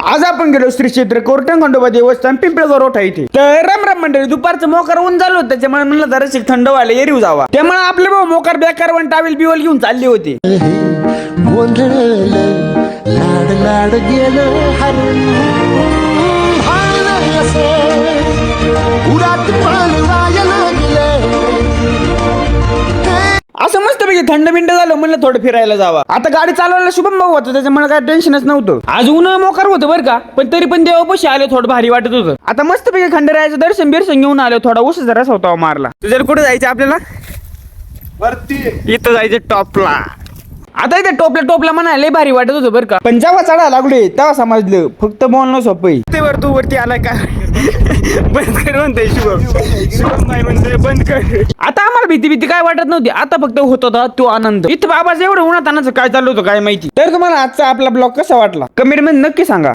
आज आपण गेलो श्री क्षेत्र कोरटंग खंडोबा देवस्थान पिंपळगाव रोठा इथे. तर राम मंडळी, दुपारचं मोकार ऊन झालं होतं, त्याच्यामुळे म्हणलं जराशी थंड व्हायला एरिव जावा. त्यामुळे आपले भाऊ मोकार बेकार वन टावेल बिवल घेऊन चालले होते. लाड लाड गेलं हरून उरात पळवायला गेलं. असं मस्तपैकी थंड बिंड झालं, म्हणलं थोडं फिरायला जावा. आता गाडी चालवायला शुभम भाऊ होतं, त्याच्यामुळे काय टेन्शनच नव्हतं. आज ऊन मोकार होतं बरं का, पण तरी पण देवापाशी आले, थोडं भारी वाटत होतं. आता मस्तपैकी खंडेरायाचं दर्शन बिरसन घेऊन आलो. थोडा उशीर जरा होता मारला. जर कुठे जायचं आपल्याला? वरती इथं जायचं टॉपला. आता इथे टोपला म्हणायला लय भारी वाटत होतं बरं का, पण जेव्हा चढायला लागले तेव्हा समजलं फक्त बोलणं सोपं. ते वर तू वरती आलाय का? बंद कर म्हणते शुभम नाही म्हणते बंद कर. आता आम्हाला भीती काय वाटत नव्हती, आता फक्त होत होता तो आनंद. इथं बाबाचं एवढं उन्हात आणायचं काय चालू होतं काय माहिती. तर तुम्हाला आजचा आपला ब्लॉग कसा वाटला कमेंट मध्ये नक्की सांगा.